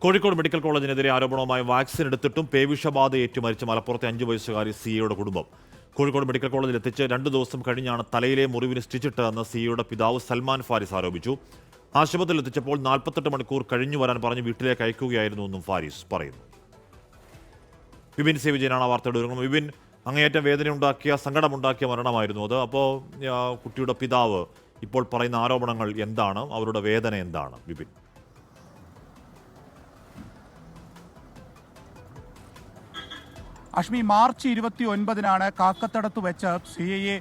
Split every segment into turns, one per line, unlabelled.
Kozhikode medical കോളേജിനെതിരെ ആരോപണവുമായി vaccine എടുത്തിട്ടും പേവിഷബാധ ഏറ്റുമരിച്ച മലപ്പുറത്തെ 5 വയസ്സുകാരി സിയുടെ കുടുംബം കോഴിക്കോട് മെഡിക്കൽ കോളേജിൽ എത്തിച്ച് 2 ദിവസം കഴിഞ്ഞാണ് തലയിലെ മുറിവിന് സ്റ്റിച്ചിട്ടതെന്ന് സിയുടെ പിതാവ് സൽമാൻ ഫാരിസ് ആരോപിച്ചു. ആശുപത്രിയിൽ എത്തിച്ചപ്പോൾ 48 മണിക്കൂർ കഴിഞ്ഞു വരാൻ പറഞ്ഞ് വീട്ടിലേക്ക് അയക്കുകയായിരുന്നുവെന്നും ഫാരിസ് പറയുന്നു. വിപിൻ സി വിജയനാണ് വാർത്തയുടെ ഒരുങ്ങുന്നത്. വിപിൻ, അങ്ങേയറ്റം വേദനയുണ്ടാക്കിയ സങ്കടമുണ്ടാക്കിയ മരണമായിരുന്നു അത്. അപ്പോൾ കുട്ടിയുടെ പിതാവ് ഇപ്പോൾ പറയുന്ന ആരോപണങ്ങൾ എന്താണ്, അവരുടെ വേദന എന്താണ്? വിപിൻ.
അഷ്മി, മാർച്ച് 29-നാണ് കാക്കത്തടത്ത് വെച്ച് CIA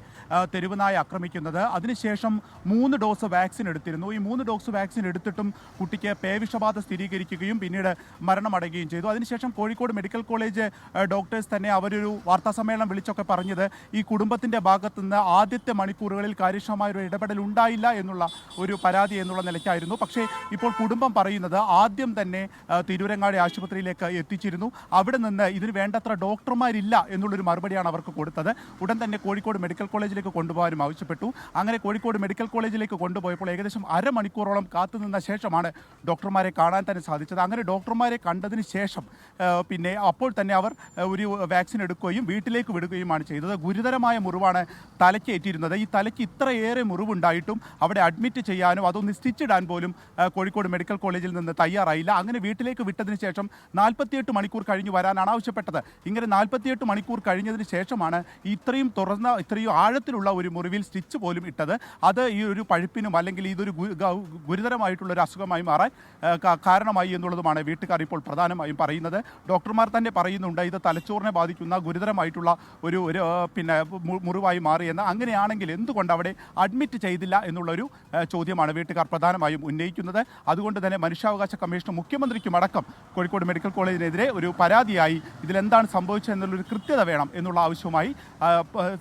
തെരുവുനായ ആക്രമിക്കുന്നത്. അതിനുശേഷം 3 ഡോസ് വാക്സിൻ എടുത്തിരുന്നു. ഈ 3 ഡോസ് വാക്സിൻ എടുത്തിട്ടും കുട്ടിക്ക് പേവിഷബാധ സ്ഥിരീകരിക്കുകയും പിന്നീട് മരണമടയുകയും ചെയ്തു. അതിനുശേഷം കോഴിക്കോട് മെഡിക്കൽ കോളേജ് ഡോക്ടേഴ്സ് തന്നെ അവരൊരു വാർത്താസമ്മേളനം വിളിച്ചൊക്കെ പറഞ്ഞത് ഈ കുടുംബത്തിൻ്റെ ഭാഗത്തുനിന്ന് ആദ്യത്തെ മണിക്കൂറുകളിൽ കാര്യക്ഷമമായൊരു ഇടപെടൽ ഉണ്ടായില്ല എന്നുള്ള ഒരു പരാതി എന്നുള്ള നിലയ്ക്കായിരുന്നു. പക്ഷേ ഇപ്പോൾ കുടുംബം പറയുന്നത് ആദ്യം തന്നെ തിരൂരങ്ങാടി ആശുപത്രിയിലേക്ക് എത്തിച്ചിരുന്നു. അവിടെ നിന്ന് ഇതിന് വേണ്ടത്ര ഡോക്ടർമാരില്ല എന്നുള്ളൊരു മറുപടിയാണ് അവർക്ക് കൊടുത്തത്. ഉടൻ തന്നെ കോഴിക്കോട് മെഡിക്കൽ കോളേജിലേക്ക് കൊണ്ടുപോകാനും ആവശ്യപ്പെട്ടു. അങ്ങനെ കോഴിക്കോട് മെഡിക്കൽ കോളേജിലേക്ക് കൊണ്ടുപോയപ്പോൾ ഏകദേശം അരമണിക്കൂറോളം കാത്തുനിന്ന ശേഷമാണ് ഡോക്ടർമാരെ കാണാൻ തന്നെ സാധിച്ചത്. അങ്ങനെ ഡോക്ടർമാരെ കണ്ടതിന് ശേഷം പിന്നെ അപ്പോൾ തന്നെ അവർ ഒരു വാക്സിൻ എടുക്കുകയും വീട്ടിലേക്ക് വിടുകയുമാണ് ചെയ്തത്. ഗുരുതരമായ മുറിവാണ് തലയ്ക്കേറ്റിരുന്നത്. ഈ തലയ്ക്ക് ഇത്രയേറെ മുറിവുണ്ടായിട്ടും അവിടെ അഡ്മിറ്റ് ചെയ്യാനോ അതൊന്ന് സ്റ്റിച്ചിടാൻ പോലും കോഴിക്കോട് മെഡിക്കൽ കോളേജിൽ നിന്ന് തയ്യാറായില്ല. അങ്ങനെ വീട്ടിലേക്ക് വിട്ടതിന് ശേഷം 48 മണിക്കൂർ കഴിഞ്ഞ് വരാനാണ് ആവശ്യപ്പെട്ടത്. ഇങ്ങനെ 48 മണിക്കൂർ കഴിഞ്ഞതിന് ശേഷമാണ് ഇത്രയും ആഴത്തിലുള്ള ഒരു മുറിവിൽ സ്റ്റിച്ച് പോലും ഇട്ടത്. അത് ഈ ഒരു പഴുപ്പിനും അല്ലെങ്കിൽ ഇതൊരു ഗുരുതരമായിട്ടുള്ള ഒരു അസുഖമായി മാറാൻ കാരണമായി എന്നുള്ളതുമാണ് വീട്ടുകാർ ഇപ്പോൾ പ്രധാനമായും പറയുന്നത്. ഡോക്ടർമാർ തന്നെ പറയുന്നുണ്ട് ഇത് തലച്ചോറിനെ ബാധിക്കുന്ന ഗുരുതരമായിട്ടുള്ള ഒരു പിന്നെ മുറിവായി മാറിയെന്ന്. അങ്ങനെയാണെങ്കിൽ എന്തുകൊണ്ട് അവിടെ അഡ്മിറ്റ് ചെയ്തില്ല എന്നുള്ളൊരു ചോദ്യമാണ് വീട്ടുകാർ പ്രധാനമായും ഉന്നയിക്കുന്നത്. അതുകൊണ്ട് തന്നെ മനുഷ്യാവകാശ കമ്മീഷനും മുഖ്യമന്ത്രിക്കും അടക്കം കോഴിക്കോട് മെഡിക്കൽ കോളേജിനെതിരെ ഒരു പരാതിയായി ഇതിലെന്താണ് സംഭവിച്ചതെന്നുള്ളൊരു കൃത്യത വേണം എന്നുള്ള ആവശ്യവുമായി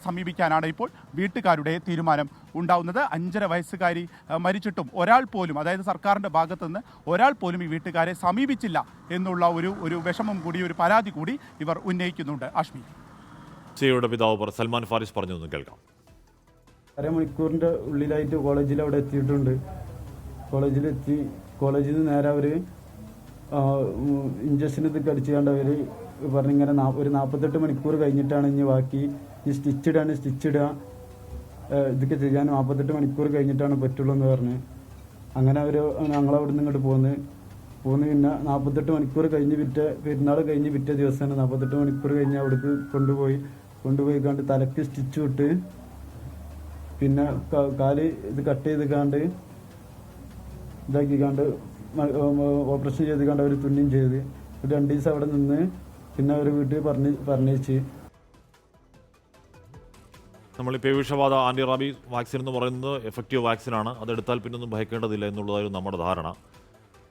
സമീപിക്കാനാണ് ഇപ്പോൾ വീട്ടുകാരുടെ തീരുമാനം ഉണ്ടാവുന്നത്. 5.5 വയസ്സുകാരി മരിച്ചിട്ടും ഒരാൾ പോലും, അതായത് സർക്കാരിൻ്റെ ഭാഗത്തുനിന്ന് ഒരാൾ പോലും ഈ വീട്ടുകാരെ സമീപിച്ചില്ല എന്നുള്ള ഒരു വിഷമം കൂടി, ഒരു പരാതി കൂടി ഇവർ ഉന്നയിക്കുന്നുണ്ട്. അഷ്മി,
സിയുടെ പിതാവ് സൽമാൻ ഫാരിസ് പറഞ്ഞു കേൾക്കാം.
അരമണിക്കൂറിൻ്റെ ഉള്ളിലായിട്ട് കോളേജിൽ അവിടെ എത്തിയിട്ടുണ്ട്. കോളേജിലെത്തി കോളേജിൽ നിന്ന് നേരെ അവർ ഇഞ്ചക്ഷൻ ഇത് കടിച്ചുകൊണ്ട് അവർ പറഞ്ഞിങ്ങനെ ഒരു 48 മണിക്കൂർ കഴിഞ്ഞിട്ടാണ് ഇനി ബാക്കി ഈ സ്റ്റിച്ചിടുക ഇതൊക്കെ ചെയ്യാൻ 48 മണിക്കൂർ കഴിഞ്ഞിട്ടാണ് പറ്റുള്ളൂ എന്ന് പറഞ്ഞ് അങ്ങനെ അവർ ഞങ്ങളവിടെ നിന്ന് ഇങ്ങോട്ട് പോന്ന് പിന്നെ 48 മണിക്കൂർ കഴിഞ്ഞ് പെരുന്നാൾ കഴിഞ്ഞ് പിറ്റേ ദിവസമാണ് 48 മണിക്കൂർ കഴിഞ്ഞ് അവിടേക്ക് കൊണ്ടുപോയി കണ്ട് തലക്ക് സ്റ്റിച്ച് വിട്ട് പിന്നെ കാല് ഇത് കട്ട് ചെയ്ത് കാണ്ട് ഇതാക്കി കണ്ട് ഓപ്പറേഷൻ ചെയ്ത് കണ്ട് അവർ തുന്നിയും ചെയ്ത് 2 ദിവസം അവിടെ നിന്ന് പിന്നെ അവർ വീട്ടിൽ പറഞ്ഞേച്ച്.
നമ്മൾ ഈ പേവിഷബാധ ആൻറ്റി റാബീസ് വാക്സിൻ എന്ന് പറയുന്നത് എഫക്റ്റീവ് വാക്സിനാണ്. അതെടുത്താൽ പിന്നൊന്നും ഭയക്കേണ്ടതില്ല എന്നുള്ളതായിരുന്നു നമ്മുടെ ധാരണ.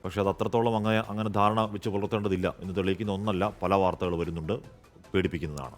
പക്ഷേ അത് അത്രത്തോളം അങ്ങനെ ധാരണ വെച്ച് പുലർത്തേണ്ടതില്ല എന്ന് തെളിയിക്കുന്ന ഒന്നല്ല. പല വാർത്തകൾ വരുന്നുണ്ട്, പേടിപ്പിക്കുന്നതാണ്.